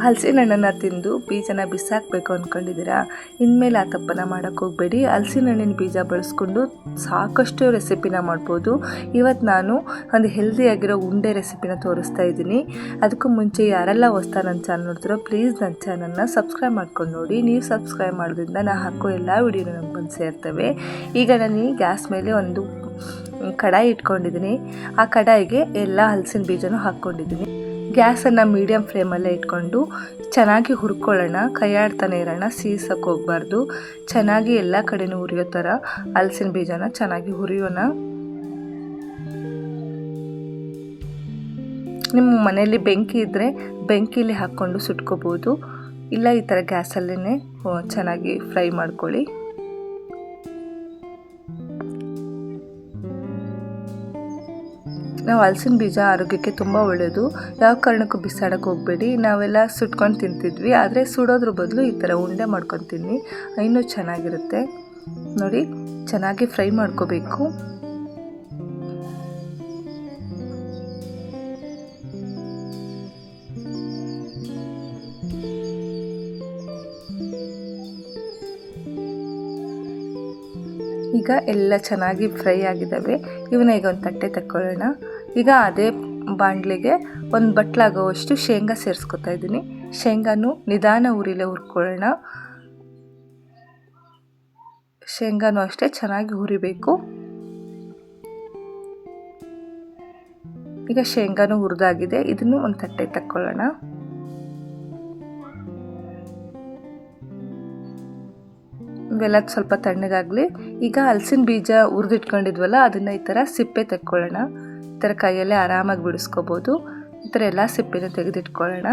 ಹಲಸಿನ ಹಣ್ಣನ್ನು ತಿಂದು ಬೀಜನ ಬಿಸಾಕಬೇಕು ಅಂದ್ಕೊಂಡಿದ್ದೀರಾ? ಇನ್ಮೇಲೆ ಆ ತಪ್ಪನ್ನು ಮಾಡೋಕ್ಕೆ ಹೋಗಬೇಡಿ. ಹಲಸಿನ ಹಣ್ಣಿನ ಬೀಜ ಬಳಸ್ಕೊಂಡು ಸಾಕಷ್ಟು ರೆಸಿಪಿನ ಮಾಡ್ಬೋದು. ಇವತ್ತು ನಾನು ಒಂದು ಹೆಲ್ದಿಯಾಗಿರೋ ಉಂಡೆ ರೆಸಿಪಿನ ತೋರಿಸ್ತಾ ಇದ್ದೀನಿ. ಅದಕ್ಕೂ ಮುಂಚೆ ಯಾರೆಲ್ಲ ಹೊಸ್ತಾ ನನ್ನ ಚಾನಲ್ ನೋಡ್ತಿರೋ ಪ್ಲೀಸ್ ನನ್ನ ಚಾನಲ್ನ ಸಬ್ಸ್ಕ್ರೈಬ್ ಮಾಡ್ಕೊಂಡು ನೋಡಿ. ನೀವು ಸಬ್ಸ್ಕ್ರೈಬ್ ಮಾಡೋದ್ರಿಂದ ನಾನು ಹಾಕೋ ಎಲ್ಲ ವಿಡಿಯೋನು ನಮ್ಗೆ ಬಂದು ಸೇರ್ತವೆ. ಈಗ ನಾನು ಗ್ಯಾಸ್ ಮೇಲೆ ಒಂದು ಕಡಾಯಿ ಇಟ್ಕೊಂಡಿದ್ದೀನಿ. ಆ ಕಡಾಯಿಗೆ ಎಲ್ಲ ಹಲಸಿನ ಬೀಜನೂ ಹಾಕ್ಕೊಂಡಿದ್ದೀನಿ. ಗ್ಯಾಸನ್ನು ಮೀಡಿಯಮ್ ಫ್ಲೇಮಲ್ಲೇ ಇಟ್ಕೊಂಡು ಚೆನ್ನಾಗಿ ಹುರ್ಕೊಳ್ಳೋಣ. ಕೈಯಾಡ್ತಾನೆ ಇರೋಣ, ಸೀಸಕ್ಕೆ ಹೋಗಬಾರ್ದು. ಚೆನ್ನಾಗಿ ಎಲ್ಲ ಕಡೆನೂ ಹುರಿಯೋ ಥರ ಹಲಸಿನ ಬೀಜನ ಚೆನ್ನಾಗಿ ಹುರಿಯೋಣ. ನಿಮ್ಮ ಮನೆಯಲ್ಲಿ ಬೆಂಕಿ ಇದ್ದರೆ ಬೆಂಕಿಲಿ ಹಾಕ್ಕೊಂಡು ಸುಟ್ಕೋಬೋದು. ಇಲ್ಲ ಈ ಥರ ಗ್ಯಾಸಲ್ಲೇ ಚೆನ್ನಾಗಿ ಫ್ರೈ ಮಾಡ್ಕೊಳ್ಳಿ. ನಾವು ಹಲಸಿನ ಬೀಜ ಆರೋಗ್ಯಕ್ಕೆ ತುಂಬ ಒಳ್ಳೆಯದು. ಯಾವ ಕಾರಣಕ್ಕೂ ಬಿಸಾಡಕ್ಕೆ ಹೋಗಬೇಡಿ. ನಾವೆಲ್ಲ ಸುಟ್ಕೊಂಡು ತಿಂತಿದ್ವಿ, ಆದರೆ ಸುಡೋದ್ರ ಬದಲು ಈ ಥರ ಉಂಡೆ ಮಾಡ್ಕೊಂಡು ತಿನ್ನಿ, ಇನ್ನೂ ಚೆನ್ನಾಗಿರುತ್ತೆ. ನೋಡಿ, ಚೆನ್ನಾಗಿ ಫ್ರೈ ಮಾಡ್ಕೋಬೇಕು. ಈಗ ಎಲ್ಲ ಚೆನ್ನಾಗಿ ಫ್ರೈ ಆಗಿದ್ದಾವೆ. ಇವನ್ನ ಈಗ ಒಂದು ತಟ್ಟೆ ತಕ್ಕೊಳ್ಳೋಣ. ಈಗ ಅದೇ ಬಾಣಲಿಗೆ ಒಂದು ಬಟ್ಲಾಗೋವಷ್ಟು ಶೇಂಗಾ ಸೇರಿಸ್ಕೊತಾ ಇದ್ದೀನಿ. ಶೇಂಗಾನು ನಿಧಾನ ಉರಿಲೇ ಹುರ್ಕೊಳ್ಳೋಣ. ಶೇಂಗಾನು ಅಷ್ಟೇ ಚೆನ್ನಾಗಿ ಹುರಿಬೇಕು. ಈಗ ಶೇಂಗಾನು ಹುರಿದಾಗಿದೆ. ಇದನ್ನು ಒಂದು ತಟ್ಟೆ ತಕ್ಕೊಳ್ಳೋಣ. ಇವೆಲ್ಲ ಸ್ವಲ್ಪ ತಣ್ಣಗಾಗಲಿ. ಈಗ ಹಲಸಿನ ಬೀಜ ಹುರಿದಿಟ್ಕೊಂಡಿದ್ವಲ್ಲ, ಅದನ್ನು ಈ ಥರ ಸಿಪ್ಪೆ ತೆಕ್ಕೊಳ್ಳೋಣ. ಈ ಥರ ಕೈಯಲ್ಲೇ ಆರಾಮಾಗಿ ಬಿಡಿಸ್ಕೋಬೋದು. ಈ ಥರ ಎಲ್ಲ ಸಿಪ್ಪೆನ ತೆಗೆದಿಟ್ಕೊಳ್ಳೋಣ.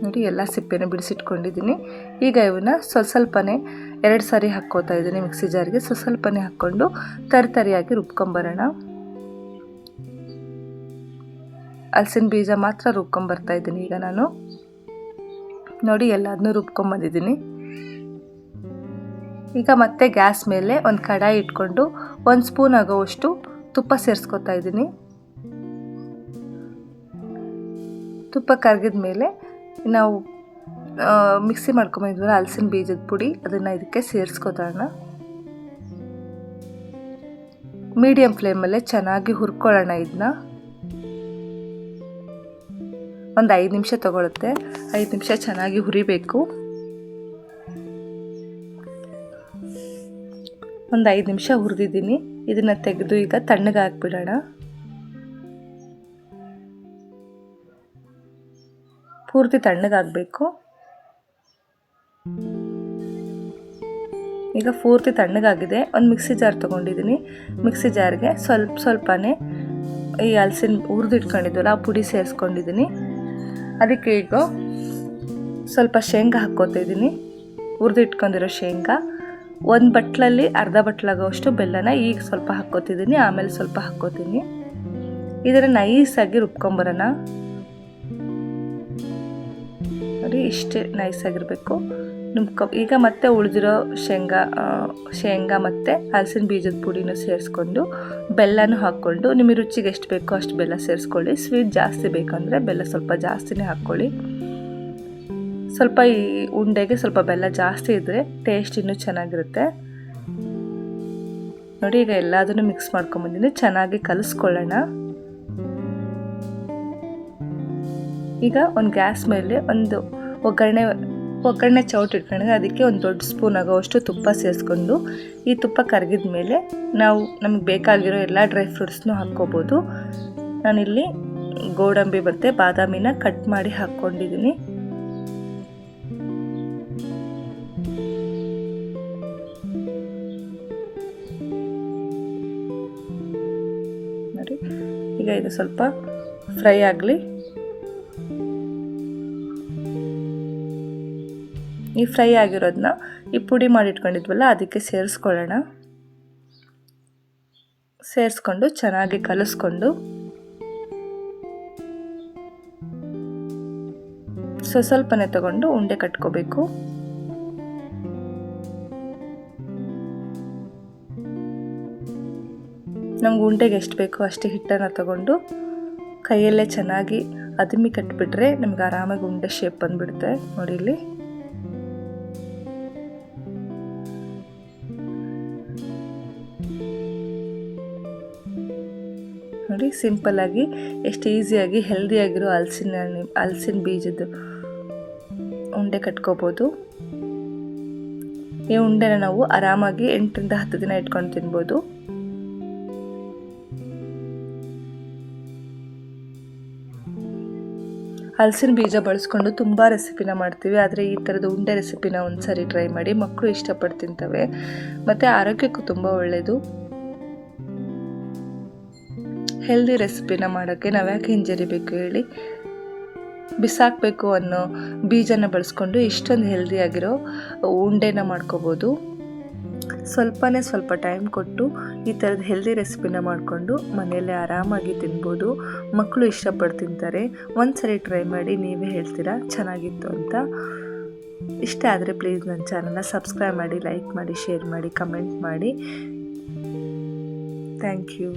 ನೋಡಿ, ಎಲ್ಲ ಸಿಪ್ಪೆನ ಬಿಡಿಸಿಟ್ಕೊಂಡಿದ್ದೀನಿ. ಈಗ ಇವನ್ನ ಸ್ವಲ್ಪನೇ 2 ಸಾರಿ ಹಾಕ್ಕೋತಾ ಇದ್ದೀನಿ ಮಿಕ್ಸಿ ಜಾರ್ಗೆ. ಸ್ವಲ್ಪನೇ ಹಾಕ್ಕೊಂಡು ತರಿಯಾಗಿ ರುಬ್ಕೊಂಬರೋಣ. ಹಲಸಿನ ಬೀಜ ಮಾತ್ರ ರುಬ್ಕೊಂಬರ್ತಾ ಇದ್ದೀನಿ ಈಗ ನಾನು. ನೋಡಿ, ಎಲ್ಲದನ್ನೂ ರುಬ್ಕೊಂಬಂದಿದ್ದೀನಿ. ಈಗ ಮತ್ತೆ ಗ್ಯಾಸ್ ಮೇಲೆ ಒಂದು ಕಡಾಯಿ ಇಟ್ಕೊಂಡು 1 ಸ್ಪೂನ್ ಆಗೋವಷ್ಟು ತುಪ್ಪ ಸೇರಿಸ್ಕೊತಾ ಇದ್ದೀನಿ. ತುಪ್ಪ ಕರಗಿದ ಮೇಲೆ ನಾವು ಮಿಕ್ಸಿ ಮಾಡ್ಕೊಂಬಂದಿದ್ವಲ್ಲ ಹಲಸಿನ ಬೀಜದ ಪುಡಿ, ಅದನ್ನು ಇದಕ್ಕೆ ಸೇರಿಸ್ಕೊತಾಣ. ಮೀಡಿಯಮ್ ಫ್ಲೇಮಲ್ಲೇ ಚೆನ್ನಾಗಿ ಹುರ್ಕೊಳ್ಳೋಣ. ಇದನ್ನ ಒಂದು 5 ನಿಮಿಷ ತಗೊಳುತ್ತೆ. 5 ನಿಮಿಷ ಚೆನ್ನಾಗಿ ಹುರಿಬೇಕು. ಒಂದು 5 ನಿಮಿಷ ಹುರಿದಿದ್ದೀನಿ. ಇದನ್ನು ತೆಗೆದು ಈಗ ತಣ್ಣಗೆ ಹಾಕ್ಬಿಡೋಣ. ಪೂರ್ತಿ ತಣ್ಣಗಾಗಬೇಕು. ಈಗ ಪೂರ್ತಿ ತಣ್ಣಗಾಗಿದೆ. ಒಂದು ಮಿಕ್ಸಿ ಜಾರ್ ತೊಗೊಂಡಿದ್ದೀನಿ. ಮಿಕ್ಸಿ ಜಾರ್ಗೆ ಸ್ವಲ್ಪನೇ ಈ ಹಲಸಿನ ಹುರಿದಿಟ್ಕೊಂಡಿದ್ವಲ್ಲ ಆ ಪುಡಿ ಸೇರಿಸ್ಕೊಂಡಿದ್ದೀನಿ. ಅದಕ್ಕೆ ಈಗ ಸ್ವಲ್ಪ ಶೇಂಗಾ ಹಾಕ್ಕೋತಾ ಇದ್ದೀನಿ. ಹುರಿದಿಟ್ಕೊಂಡಿರೋ ಶೇಂಗಾ. ಒಂದು ಬಟ್ಲಲ್ಲಿ ಅರ್ಧ ಬಟ್ಲಾಗೋವಷ್ಟು ಬೆಲ್ಲನ ಈಗ ಸ್ವಲ್ಪ ಹಾಕ್ಕೋತಿದ್ದೀನಿ, ಆಮೇಲೆ ಸ್ವಲ್ಪ ಹಾಕ್ಕೋತೀನಿ. ಇದನ್ನು ನೈಸಾಗಿ ರುಬ್ಕೊಂಬರೋಣ. ನೋಡಿ, ಇಷ್ಟೇ ನೈಸಾಗಿರಬೇಕು. ಈಗ ಮತ್ತೆ ಉಳಿದಿರೋ ಶೇಂಗಾ ಮತ್ತು ಹಲಸಿನ ಬೀಜದ ಪುಡಿನೂ ಸೇರಿಸ್ಕೊಂಡು ಬೆಲ್ಲನೂ ಹಾಕ್ಕೊಂಡು ನಿಮಗೆ ರುಚಿಗೆ ಎಷ್ಟು ಬೇಕೋ ಅಷ್ಟು ಬೆಲ್ಲ ಸೇರಿಸ್ಕೊಳ್ಳಿ. ಸ್ವೀಟ್ ಜಾಸ್ತಿ ಬೇಕಂದರೆ ಬೆಲ್ಲ ಸ್ವಲ್ಪ ಜಾಸ್ತಿನೇ ಹಾಕ್ಕೊಳ್ಳಿ. ಸ್ವಲ್ಪ ಈ ಉಂಡೆಗೆ ಸ್ವಲ್ಪ ಬೆಲ್ಲ ಜಾಸ್ತಿ ಇದ್ದರೆ ಟೇಸ್ಟ್ ಇನ್ನೂ ಚೆನ್ನಾಗಿರುತ್ತೆ. ನೋಡಿ, ಈಗ ಎಲ್ಲದನ್ನು ಮಿಕ್ಸ್ ಮಾಡ್ಕೊಂಬಂದಿನಿ. ಚೆನ್ನಾಗಿ ಕಲಿಸ್ಕೊಳ್ಳೋಣ. ಈಗ ಒಂದು ಗ್ಯಾಸ್ ಮೇಲೆ ಒಂದು ಒಗ್ಗರಣೆ ಚೌಟ್ ಇಟ್ಕೊಂಡ್ರೆ ಅದಕ್ಕೆ ಒಂದು ದೊಡ್ಡ ಸ್ಪೂನ್ ಆಗೋವಷ್ಟು ತುಪ್ಪ ಸೇರಿಸ್ಕೊಂಡು, ಈ ತುಪ್ಪ ಕರಗಿದ ಮೇಲೆ ನಾವು ನಮಗೆ ಬೇಕಾಗಿರೋ ಎಲ್ಲ ಡ್ರೈ ಫ್ರೂಟ್ಸ್ನೂ ಹಾಕ್ಕೋಬೋದು. ನಾನಿಲ್ಲಿ ಗೋಡಂಬಿ ಮತ್ತು ಬಾದಾಮಿನ ಕಟ್ ಮಾಡಿ ಹಾಕ್ಕೊಂಡಿದ್ದೀನಿ. ನೋಡಿ, ಈಗ ಇದು ಸ್ವಲ್ಪ ಫ್ರೈ ಆಗಲಿ. ಈ ಫ್ರೈ ಆಗಿರೋದನ್ನ ಈ ಪುಡಿ ಮಾಡಿಟ್ಕೊಂಡಿದ್ವಲ್ಲ ಅದಕ್ಕೆ ಸೇರಿಸ್ಕೊಳ್ಳೋಣ. ಸೇರಿಸ್ಕೊಂಡು ಚೆನ್ನಾಗಿ ಕಲಿಸ್ಕೊಂಡು ಸ್ವಲ್ಪನೇ ತಗೊಂಡು ಉಂಡೆ ಕಟ್ಕೋಬೇಕು. ನಮ್ಗೆ ಉಂಡೆಗೆ ಎಷ್ಟು ಬೇಕೋ ಅಷ್ಟೇ ಹಿಟ್ಟನ್ನು ತಗೊಂಡು ಕೈಯಲ್ಲೇ ಚೆನ್ನಾಗಿ ಅದಮ್ಮಿ ಕಟ್ಟಿಬಿಟ್ರೆ ನಮ್ಗೆ ಆರಾಮಾಗಿ ಉಂಡೆ ಶೇಪ್ ಬಂದುಬಿಡುತ್ತೆ. ನೋಡಿ ಇಲ್ಲಿ ನೋಡಿ ಸಿಂಪಲ್ಲಾಗಿ ಎಷ್ಟು ಈಸಿಯಾಗಿ ಹೆಲ್ದಿಯಾಗಿರೋ ಹಲಸಿನ ಬೀಜದ ಉಂಡೆ ಕಟ್ಕೋಬೋದು. ಈ ಉಂಡೆನ ನಾವು ಆರಾಮಾಗಿ 8 ರಿಂದ 10 ದಿನ ಇಟ್ಕೊಂಡು ತಿನ್ಬೋದು. ಹಲಸಿನ ಬೀಜ ಬಳಸ್ಕೊಂಡು ತುಂಬ ರೆಸಿಪಿನ ಮಾಡ್ತೀವಿ, ಆದರೆ ಈ ಥರದ ಉಂಡೆ ರೆಸಿಪಿನ ಒಂದ್ಸರಿ ಟ್ರೈ ಮಾಡಿ. ಮಕ್ಕಳು ಇಷ್ಟಪಟ್ಟು ತಿಂತವೆ ಮತ್ತು ಆರೋಗ್ಯಕ್ಕೂ ತುಂಬ ಒಳ್ಳೆಯದು. ಹೆಲ್ದಿ ರೆಸಿಪಿನ ಮಾಡೋಕ್ಕೆ ನಾವು ಯಾಕೆ ಹಿಂಜರಿಬೇಕು ಹೇಳಿ. ಬಿಸಾಕಬೇಕು ಅನ್ನೋ ಬೀಜನ ಬಳಸ್ಕೊಂಡು ಇಷ್ಟೊಂದು ಹೆಲ್ದಿಯಾಗಿರೋ ಉಂಡೆನ ಮಾಡ್ಕೋಬೋದು. ಸ್ವಲ್ಪ ಟೈಮ್ ಕೊಟ್ಟು ಈ ಥರದ ಹೆಲ್ದಿ ರೆಸಿಪಿನ ಮಾಡಿಕೊಂಡು ಮನೆಯಲ್ಲೇ ಆರಾಮಾಗಿ ತಿನ್ಬೋದು. ಮಕ್ಕಳು ಇಷ್ಟಪಟ್ಟು ತಿಂತಾರೆ. ಒಂದ್ಸರಿ ಟ್ರೈ ಮಾಡಿ ನೀವೇ ಹೇಳ್ತೀರಾ ಚೆನ್ನಾಗಿತ್ತು ಅಂತ. ಇಷ್ಟ ಆದರೆ ಪ್ಲೀಸ್ ನನ್ನ ಚಾನಲ್ನ ಸಬ್ಸ್ಕ್ರೈಬ್ ಮಾಡಿ, ಲೈಕ್ ಮಾಡಿ, ಶೇರ್ ಮಾಡಿ, ಕಮೆಂಟ್ ಮಾಡಿ. Thank you.